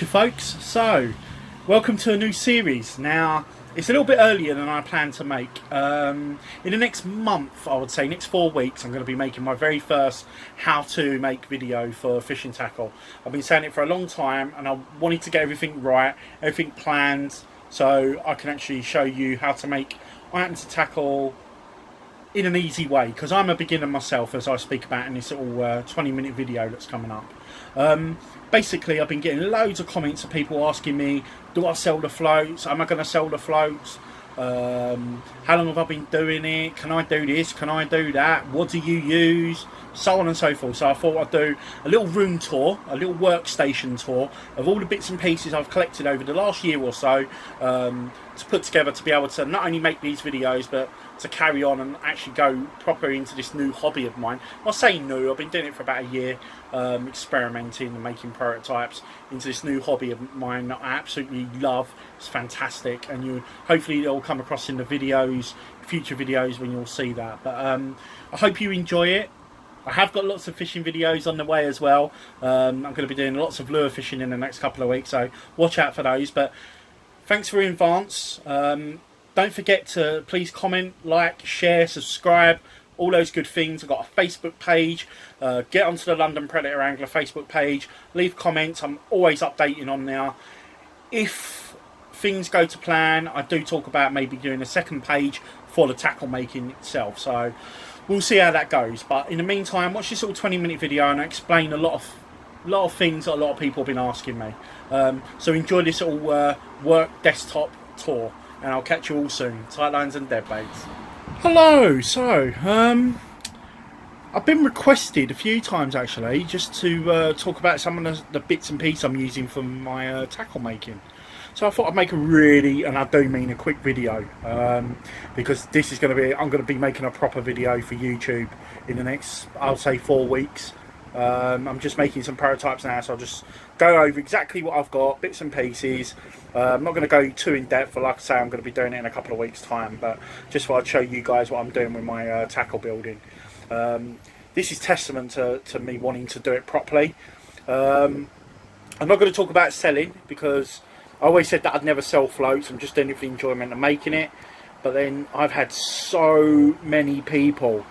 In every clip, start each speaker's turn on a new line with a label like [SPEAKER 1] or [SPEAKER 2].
[SPEAKER 1] you folks. So welcome to a new series. Now it's a little bit earlier than I planned to make. In the next month, I would say next 4 weeks, I'm going to be making my very first how to make video for fishing tackle. I've been saying it for a long time and I wanted to get everything right, everything planned, so I can actually show you how to make items to tackle in an easy way, because I'm a beginner myself, as I speak about in this little 20-minute video that's coming up. Basically, I've been getting loads of comments of people asking me, do I sell the floats? Am I going to sell the floats? How long have I been doing it? Can I do this? Can I do that? What do you use? So on and so forth. So I thought I'd do a little room tour, a little workstation tour of all the bits and pieces I've collected over the last year or so, to put together to be able to not only make these videos but to carry on and actually go proper into this new hobby of mine. I say new, I've been doing it for about a year, experimenting and making prototypes into this new hobby of mine that I absolutely love. It's fantastic, and hopefully it'll come across in the videos, future videos, when you'll see that. But I hope you enjoy it. I have got lots of fishing videos on the way as well. I'm going to be doing lots of lure fishing in the next couple of weeks, so watch out for those. But thanks for in advance. Don't forget to please comment, like, share, subscribe, all those good things. I've got a Facebook page. Get onto the London Predator Angler Facebook page. Leave comments. I'm always updating on there. If things go to plan, I do talk about maybe doing a second page for the tackle making itself. So we'll see how that goes. But in the meantime, watch this little 20-minute video and I explain a lot of things that a lot of people have been asking me. So enjoy this little work desktop tour, and I'll catch you all soon. Tightlines and Deadbaits. Hello. So I've been requested a few times actually just to talk about some of the bits and pieces I'm using for my tackle making. So I thought I'd make a really, and I do mean a quick video, because this is going to be, I'm going to be making a proper video for YouTube in the next, I'll say 4 weeks. I'm just making some prototypes now, so I'll just go over exactly what I've got, bits and pieces. I'm not going to go too in depth, for like I say, I'm going to be doing it in a couple of weeks time, but just thought I'd show you guys what I'm doing with my tackle building. This is testament to me wanting to do it properly. I'm not going to talk about selling, because I always said that I'd never sell floats. I'm just doing it for the enjoyment of making it. But then I've had so many people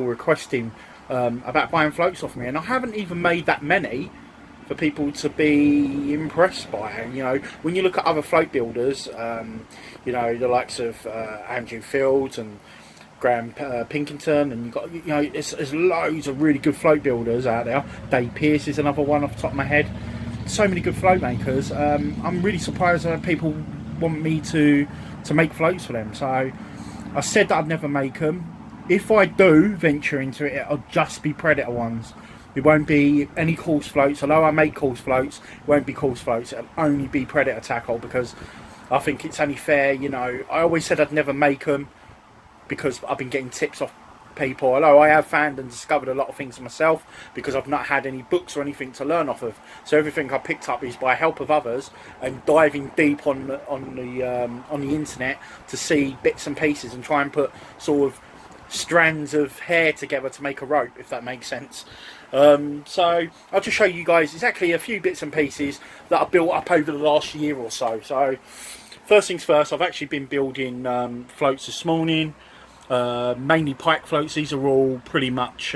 [SPEAKER 1] requesting about buying floats off me, and I haven't even made that many for people to be impressed by. And you know, when you look at other float builders, you know, the likes of Andrew Fields and Graham Pinkington, and you've got, you know, there's loads of really good float builders out there. Dave Pearce is another one off the top of my head. So many good float makers. I'm really surprised that people want me to make floats for them. So I said that I'd never make them. If I do venture into it, it'll just be Predator ones. It won't be any coarse floats. Although I make coarse floats, it won't be coarse floats. It'll only be Predator tackle, because I think it's only fair. You know, I always said I'd never make them because I've been getting tips off people. Although I have found and discovered a lot of things myself, because I've not had any books or anything to learn off of. So everything I picked up is by help of others and diving deep on the internet to see bits and pieces and try and put sort of strands of hair together to make a rope, if that makes sense. So I'll just show you guys exactly a few bits and pieces that I built up over the last year or so. So first things first, I've actually been building floats this morning. Mainly pike floats. These are all pretty much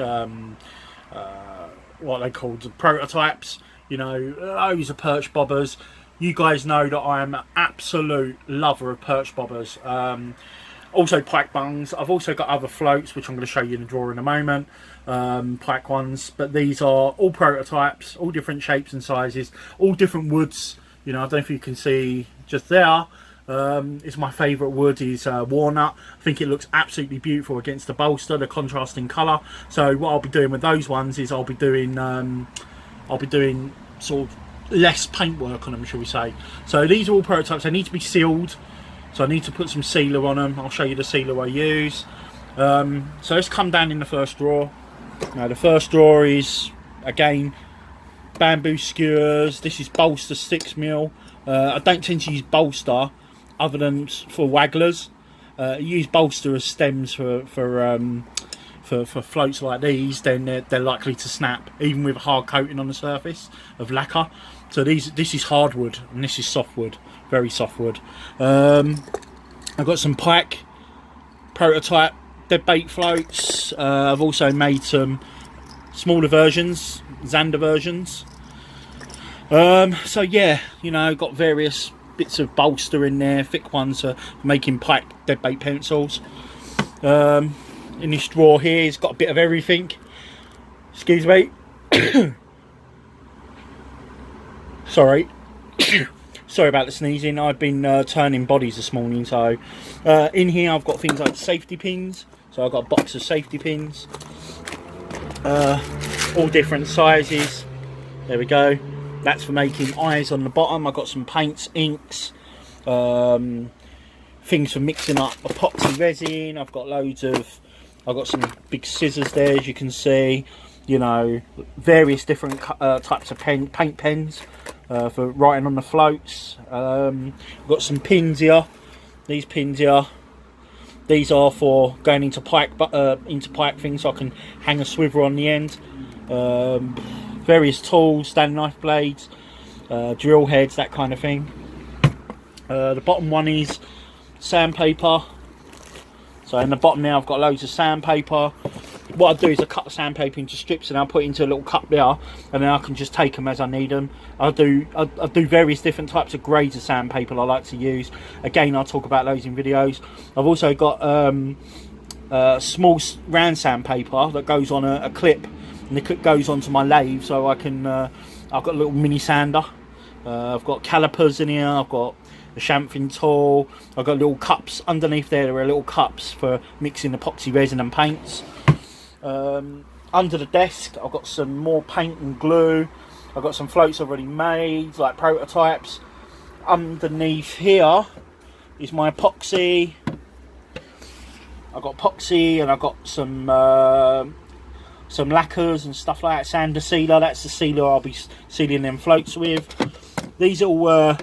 [SPEAKER 1] what they called prototypes. You know, loads of perch bobbers. You guys know that I'm an absolute lover of perch bobbers. Also pike bungs. I've also got other floats which I'm going to show you in the drawer in a moment, pike ones, but these are all prototypes, all different shapes and sizes, all different woods. You know, I don't know if you can see just there. It's my favourite wood is walnut. I think it looks absolutely beautiful against the bolster, the contrasting colour. So what I'll be doing with those ones is I'll be doing sort of less paintwork on them, shall we say. So these are all prototypes. They need to be sealed, so I need to put some sealer on them. I'll show you the sealer I use. So let's come down in the first drawer. Now the first drawer is again bamboo skewers. This is bolster 6mm. I don't tend to use bolster other than for wagglers. I use bolster as stems for for floats like these, then they're likely to snap, even with a hard coating on the surface of lacquer. So this is hardwood and this is softwood, very softwood. I've got some pike prototype deadbait floats. I've also made some smaller versions, Xander versions. So yeah, you know, got various bits of bolster in there, thick ones for making pike deadbait pencils. In this drawer here, it's got a bit of everything. Excuse me. Sorry. Sorry about the sneezing. I've been turning bodies this morning. So in here I've got things like safety pins. So I've got a box of safety pins. All different sizes. There we go. That's for making eyes on the bottom. I've got some paints, inks, things for mixing up epoxy resin. I've got I've got some big scissors there, as you can see. You know, various different types of paint pens for writing on the floats. I've got some pins here. These pins here, these are for going into pike things, so I can hang a swivel on the end. Various tools, stand knife blades, drill heads, that kind of thing. The bottom one is sandpaper. So in the bottom now I've got loads of sandpaper. What I do is I cut the sandpaper into strips and I'll put it into a little cup there, and then I can just take them as I need them. I do various different types of grades of sandpaper I like to use. Again, I'll talk about those in videos. I've also got small round sandpaper that goes on a clip, and the clip goes onto my lathe, so I can I've got a little mini sander. I've got calipers in here. I've got a chamfering tool. I've got little cups underneath there. There are little cups for mixing epoxy resin and paints. Under the desk I've got some more paint and glue. I've got some floats already made, like prototypes. Underneath here is my epoxy. I've got epoxy and I've got some lacquers and stuff like that. Sander sealer, that's the sealer I'll be sealing them floats with. These all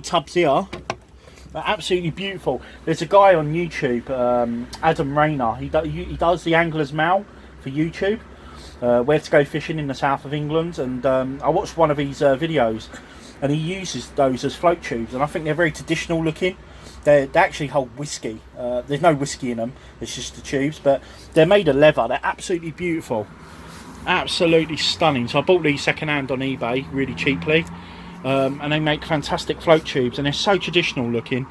[SPEAKER 1] tubs here are absolutely beautiful. There's a guy on YouTube, Adam Rayner. He does the Angler's Mail for YouTube, where to go fishing in the south of England. And I watched one of his videos, and he uses those as float tubes. And I think they're very traditional looking. They actually hold whiskey. There's no whiskey in them. It's just the tubes, but they're made of leather. They're absolutely beautiful, absolutely stunning. So I bought these second hand on eBay really cheaply. And they make fantastic float tubes, and they're so traditional looking.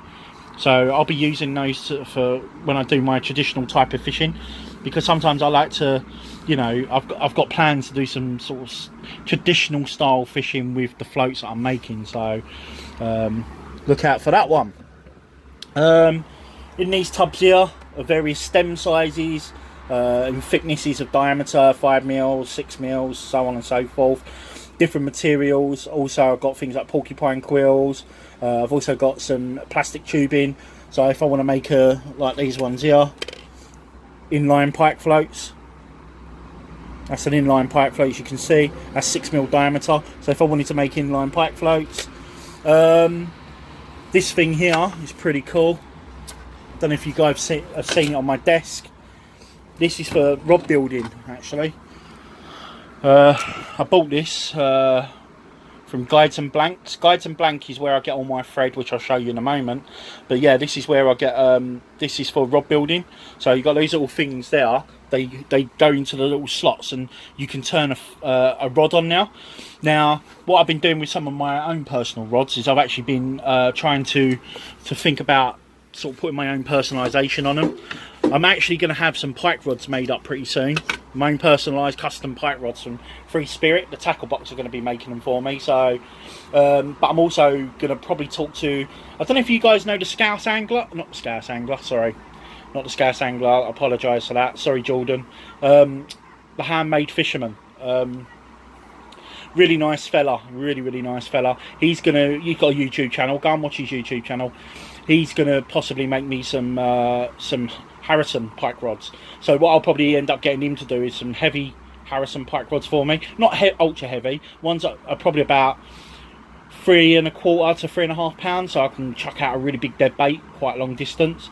[SPEAKER 1] So I'll be using those for when I do my traditional type of fishing, because sometimes I like to, you know, I've got plans to do some sort of traditional style fishing with the floats that I'm making. So look out for that one. In these tubs here are various stem sizes and thicknesses of diameter, 5mm, 6mm, so on and so forth. Different materials. Also I've got things like porcupine quills. I've also got some plastic tubing, so if I want to make like these ones here, inline pike floats. That's an inline pike float, as you can see. That's 6mm diameter, so if I wanted to make inline pike floats. This thing here is pretty cool. Don't know if you guys have seen it on my desk. This is for rod building, actually. I bought this from Guides and Blanks. Guides and Blank is where I get all my thread, which I'll show you in a moment. But yeah, this is where I get this is for rod building. So you've got these little things there. They go into the little slots, and you can turn a rod on now. Now, what I've been doing with some of my own personal rods is I've actually been trying to think about sort of putting my own personalisation on them. I'm actually going to have some pike rods made up pretty soon. My own personalised custom pike rods from Free Spirit. The tackle box are going to be making them for me. So, but I'm also going to probably talk to, I don't know if you guys know the Scouse Angler. Not the Scouse Angler, sorry. Not the Scouse Angler, I apologise for that. Sorry, Jordan. The Handmade Fisherman. Really nice fella. Really nice fella. He's got a YouTube channel. Go and watch his YouTube channel. He's going to possibly make me some Harrison pike rods. So what I'll probably end up getting him to do is some heavy Harrison pike rods for me. Not ultra heavy. Ones that are probably about 3¼ to 3.5 pounds, so I can chuck out a really big dead bait quite long distance.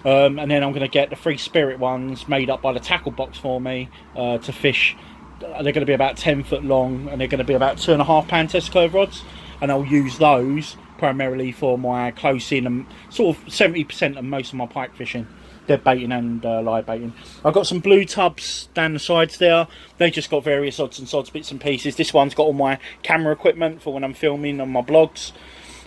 [SPEAKER 1] And then I'm going to get the 3 Spirit ones made up by the tackle box for me to fish. They're going to be about 10 foot long, and they're going to be about 2.5 pound test curve rods, and I'll use those primarily for my close in and sort of 70% of most of my pike fishing, dead baiting and live baiting. I've got some blue tubs down the sides there. They just got various odds and sods, bits and pieces. This one's got all my camera equipment for when I'm filming on my blogs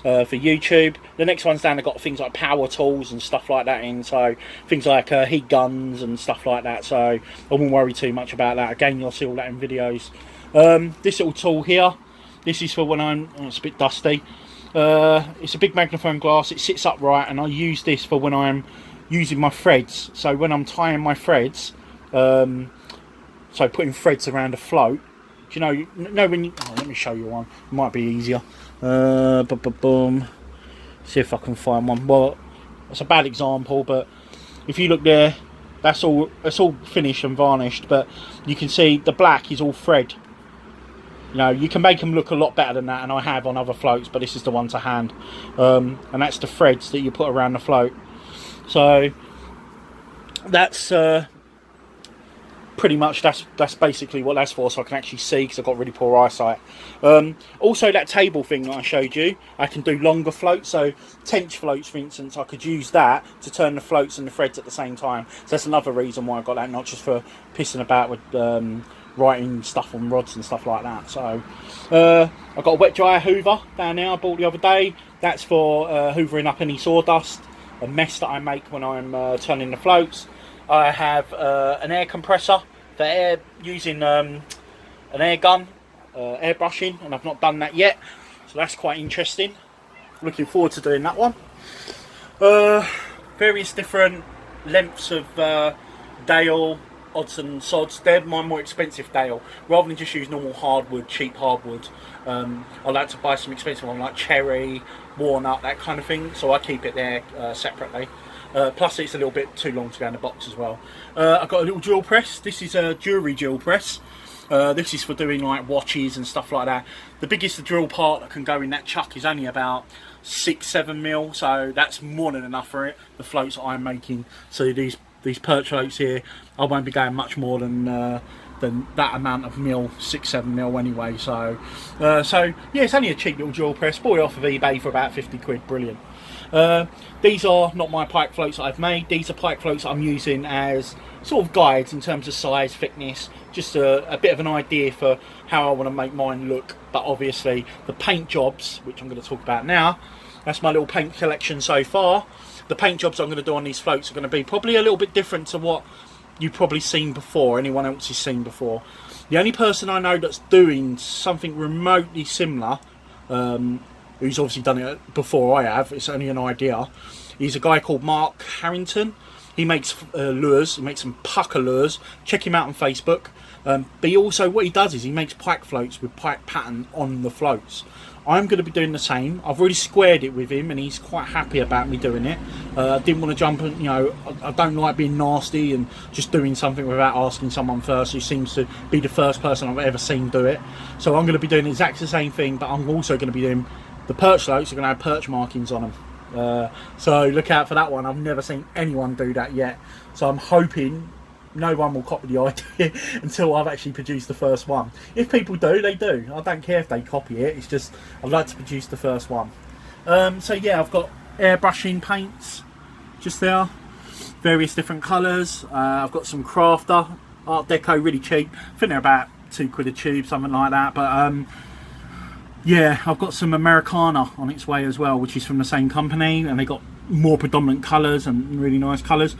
[SPEAKER 1] for YouTube. The next one's down, I've got things like power tools and stuff like that in, so things like heat guns and stuff like that, so I won't worry too much about that. Again, you'll see all that in videos. This little tool here, this is for when it's a bit dusty. It's a big magnifying glass, it sits upright, and I use this for when I'm using my threads. So when I'm tying my threads, so putting threads around a float, do you know when you, let me show you one, it might be easier. Boom. See if I can find one. Well, that's a bad example, but if you look there, it's all finished and varnished, but you can see the black is all thread. You can make them look a lot better than that, and I have on other floats, but this is the one to hand. And that's the threads that you put around the float. So that's pretty much that's basically what that's for, so I can actually see, because I've got really poor eyesight. Also, that table thing that I showed you, I can do longer floats, so 10-inch floats for instance, I could use that to turn the floats and the threads at the same time. So that's another reason why I got that, not just for pissing about with writing stuff on rods and stuff like that. So I've got a wet dryer hoover down there I bought the other day. That's for hoovering up any sawdust, a mess that I make when I'm turning the floats. I have an air compressor for air, using an air gun, airbrushing, and I've not done that yet, so that's quite interesting. Looking forward to doing that one. Various different lengths of dale, odds and sods. They're my more expensive dale. Rather than just use normal hardwood, cheap hardwood, I like to buy some expensive one like cherry, walnut, that kind of thing, so I keep it there separately. Plus it's a little bit too long to go in the box as well. I've got a little drill press. This is a jewellery drill press. This is for doing like watches and stuff like that. The biggest drill part that can go in that chuck is only about 6-7 mil, so that's more than enough for it. The floats that I'm making, so these perch floats here, I won't be going much more than that amount of mil, 6-7 mil anyway. So yeah, it's only a cheap little drill press. Bought it off of eBay for about 50 quid. Brilliant. These are not my pike floats that I've made. These are pike floats that I'm using as sort of guides in terms of size, thickness, just a bit of an idea for how I want to make mine look. But obviously the paint jobs, which I'm going to talk about now, that's my little paint collection so far. The paint jobs I'm going to do on these floats are going to be probably a little bit different to what you've probably seen before, anyone else has seen before. The only person I know that's doing something remotely similar, who's obviously done it before I have, it's only an idea, he's a guy called Mark Harrington. He makes lures, he makes some pucker lures. Check him out on Facebook. But he also, what he does is he makes pike floats with pike pattern on the floats. I'm going to be doing the same. I've already squared it with him and he's quite happy about me doing it. I didn't want to jump and, I don't like being nasty and just doing something without asking someone first, who seems to be the first person I've ever seen do it. So I'm going to be doing exactly the same thing, but I'm also going to be doing the perch floats are going to have perch markings on them. So look out for that one. I've never seen anyone do that yet. So I'm hoping no one will copy the idea until I've actually produced the first one. If people do, they do. I don't care if they copy it. It's just I'd like to produce the first one. So yeah, I've got airbrushing paints just there, various different colours. I've got some Crafter Art Deco, really cheap. I think they're about £2 a tube, something like that. But yeah, I've got some Americana on its way as well, which is from the same company, and they got more predominant colours and really nice colours.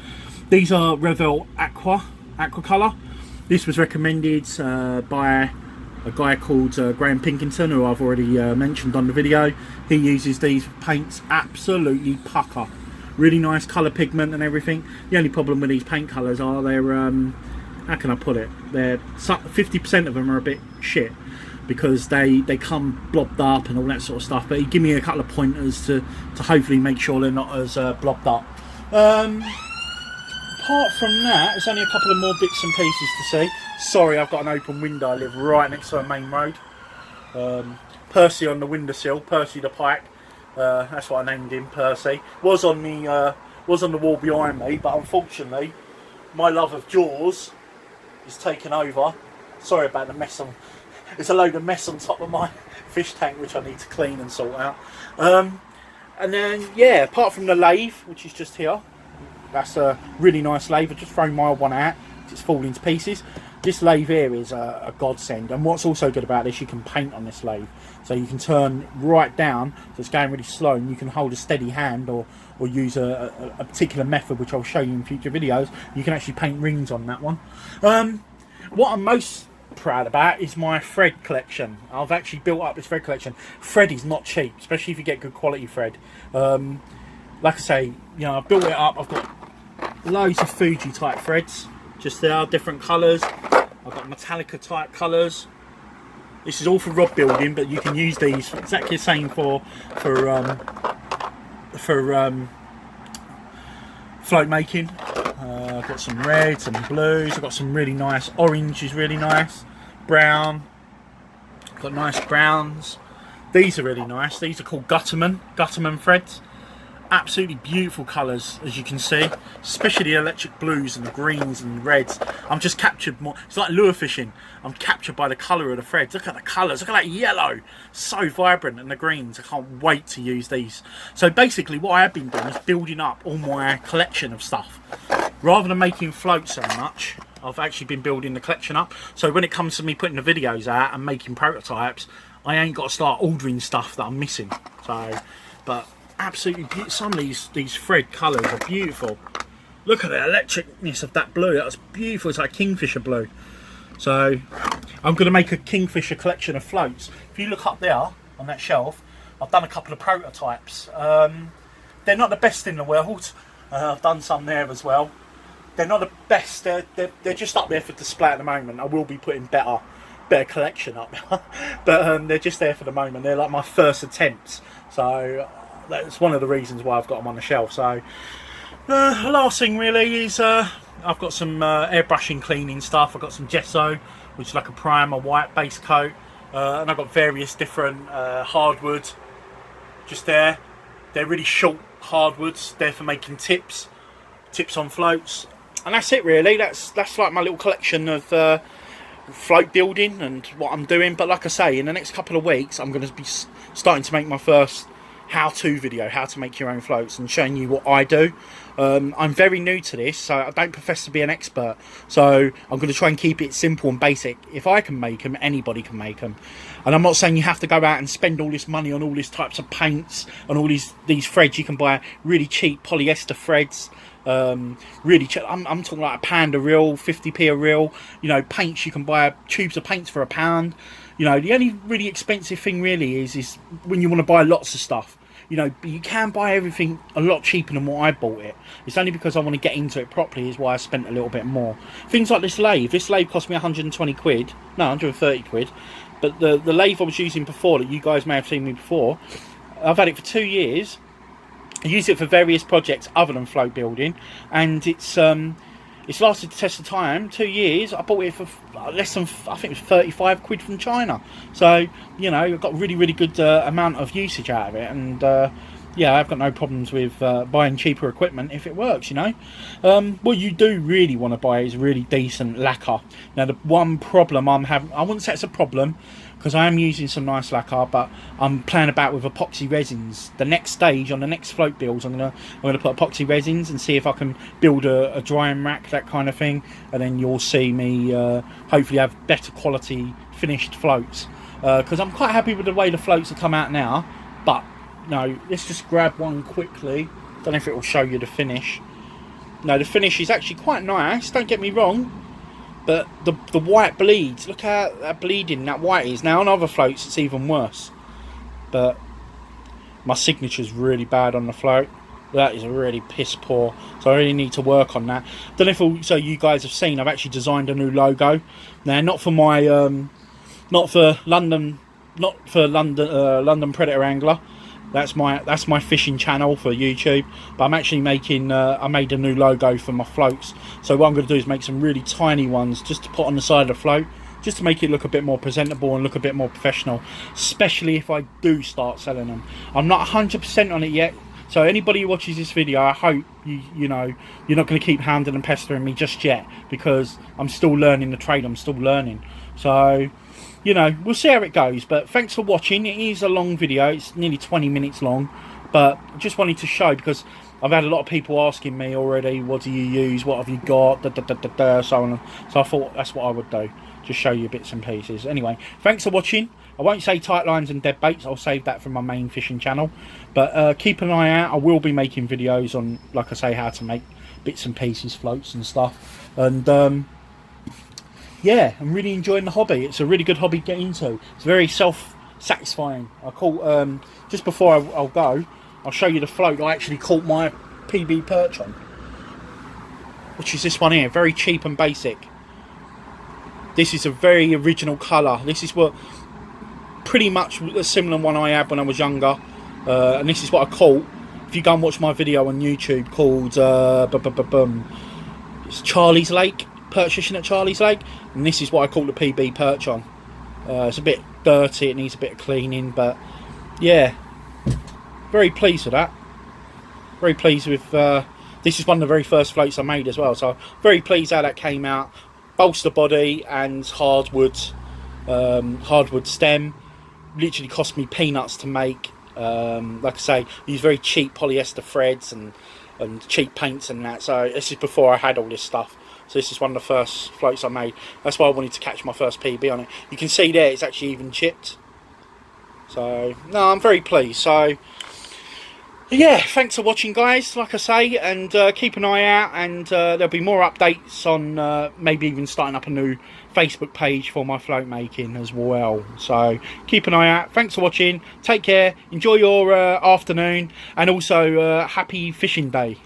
[SPEAKER 1] These are Revel Aqua Colour. This was recommended by a guy called Graham Pinkington, who I've already mentioned on the video. He uses these paints, absolutely pucker. Really nice colour pigment and everything. The only problem with these paint colours are they're, how can I put it? They're 50% of them are a bit shit, because they come blobbed up and all that sort of stuff. But he gave me a couple of pointers to hopefully make sure they're not as blobbed up. Apart from that, there's only a couple of more bits and pieces to see. Sorry, I've got an open window. I live right next to a main road. Percy on the windowsill, Percy the pike. That's what I named him, Percy. Was on was on the wall behind me, but unfortunately my love of Jaws is taken over. Sorry about the mess on. There's a load of mess on top of my fish tank which I need to clean and sort out. And then yeah, apart from the lathe, which is just here, that's a really nice lathe. I've just thrown my old one out, it's falling to pieces. This lathe here is a godsend, and what's also good about this, you can paint on this lathe, so you can turn right down, so it's going really slow, and you can hold a steady hand or use a particular method which I'll show you in future videos. You can actually paint rings on that one. What I'm most proud about is my thread collection. I've actually built up this thread collection. Thread is not cheap, especially if you get good quality thread. Like I say, you know, I've built it up. I've got loads of Fuji type threads, just there, different colours. I've got Metallica type colours. This is all for rod building, but you can use these exactly the same for float making. I've got some reds and blues. I've got some really nice orange, is really nice. Brown. Got nice browns. These are really nice. These are called Gutterman threads. Absolutely beautiful colours, as you can see, especially the electric blues and the greens and reds. I'm just captured more. It's like lure fishing. I'm captured by the colour of the threads. Look at the colours. Look at that yellow, so vibrant, and the greens. I can't wait to use these. So basically, what I have been doing is building up all my collection of stuff. Rather than making floats so much, I've actually been building the collection up. So when it comes to me putting the videos out and making prototypes, I ain't got to start ordering stuff that I'm missing. So, but absolutely beautiful. Some of these thread colours are beautiful. Look at the electricness of that blue. That was beautiful. It's like kingfisher blue. So I'm going to make a kingfisher collection of floats. If you look up there on that shelf, I've done a couple of prototypes. They're not the best in the world. I've done some there as well. They're not the best. They're just up there for display at the moment. I will be putting better collection up, but they're just there for the moment. They're like my first attempts. So that's one of the reasons why I've got them on the shelf. So the last thing really is I've got some airbrushing cleaning stuff. I've got some gesso, which is like a primer white base coat, and I've got various different hardwood just there. They're really short hardwoods. They're for making tips on floats, and that's it really. That's like my little collection of float building and what I'm doing. But like I say, in the next couple of weeks I'm going to be starting to make my first how-to video, how to make your own floats, and showing you what I do. I'm very new to this, so I don't profess to be an expert, so I'm going to try and keep it simple and basic. If I can make them, anybody can make them. And I'm not saying you have to go out and spend all this money on all these types of paints and all these threads. You can buy really cheap polyester threads, really cheap. I'm talking like a pound a reel, 50p a reel. You know, paints, you can buy tubes of paints for £1. You know, the only really expensive thing really is when you want to buy lots of stuff. You know, you can buy everything a lot cheaper than what I bought it. It's only because I want to get into it properly is why I spent a little bit more. Things like this lathe. This lathe cost me 120 quid. No, 130 quid. But the lathe I was using before, that you guys may have seen me before, I've had it for 2 years. I use it for various projects other than float building. And it's lasted the test of time. 2 years. I bought it for less than, I think it was 35 quid from China. So, you know, I've got really, really good amount of usage out of it. And, yeah, I've got no problems with buying cheaper equipment if it works, you know. What you do really want to buy is really decent lacquer. Now, the one problem I'm having, I wouldn't say it's a problem, because I am using some nice lacquer, but I'm playing about with epoxy resins. The next stage on the next float builds, I'm gonna put epoxy resins and see if I can build a drying rack, that kind of thing, and then you'll see me hopefully have better quality finished floats. Because I'm quite happy with the way the floats have come out now. But no, let's just grab one quickly. Don't know if it will show you the finish. No, the finish is actually quite nice. Don't get me wrong. But the white bleeds. Look how that bleeding that white is. Now on other floats it's even worse. But my signature's really bad on the float. That is really piss poor. So I really need to work on that. Don't know if also you guys have seen, I've actually designed a new logo. Now not for my London Predator Angler. That's my fishing channel for YouTube. But I'm actually making I made a new logo for my floats. So what I'm going to do is make some really tiny ones just to put on the side of the float, just to make it look a bit more presentable and look a bit more professional, especially if I do start selling them. I'm not 100% on it yet. So anybody who watches this video, I hope you know you're not going to keep hounding and pestering me just yet, because I'm still learning the trade. I'm still learning. So, you know, we'll see how it goes. But thanks for watching. It is a long video. It's nearly 20 minutes long, but I just wanted to show, because I've had a lot of people asking me already, what do you use, what have you got, so on. So I thought that's what I would do, just show you bits and pieces. Anyway, thanks for watching. I won't say Tightlines and Deadbaits, I'll save that for my main fishing channel. But keep an eye out. I will be making videos on, like I say, how to make bits and pieces, floats and stuff. And yeah, I'm really enjoying the hobby. It's a really good hobby to get into. It's very self-satisfying. I caught, just before I'll go, I'll show you the float I actually caught my PB perch on, which is this one here, very cheap and basic. This is a very original colour. This is what pretty much a similar one I had when I was younger, and this is what I caught. If you go and watch my video on YouTube called it's Charlie's Lake, perch fishing at Charlie's Lake, and this is what I caught the PB perch on. It's a bit dirty, it needs a bit of cleaning, but yeah, very pleased with that. Very pleased with this is one of the very first floats I made as well, so very pleased how that came out. Bolster body and hardwood stem. Literally cost me peanuts to make. Like I say, use very cheap polyester threads and cheap paints and that. So this is before I had all this stuff. So this is one of the first floats I made. That's why I wanted to catch my first PB on it. You can see there it's actually even chipped. So no, I'm very pleased. So yeah, thanks for watching, guys, like I say, and keep an eye out, and there'll be more updates on maybe even starting up a new Facebook page for my float making as well. So keep an eye out. Thanks for watching. Take care. Enjoy your afternoon, and also happy fishing day.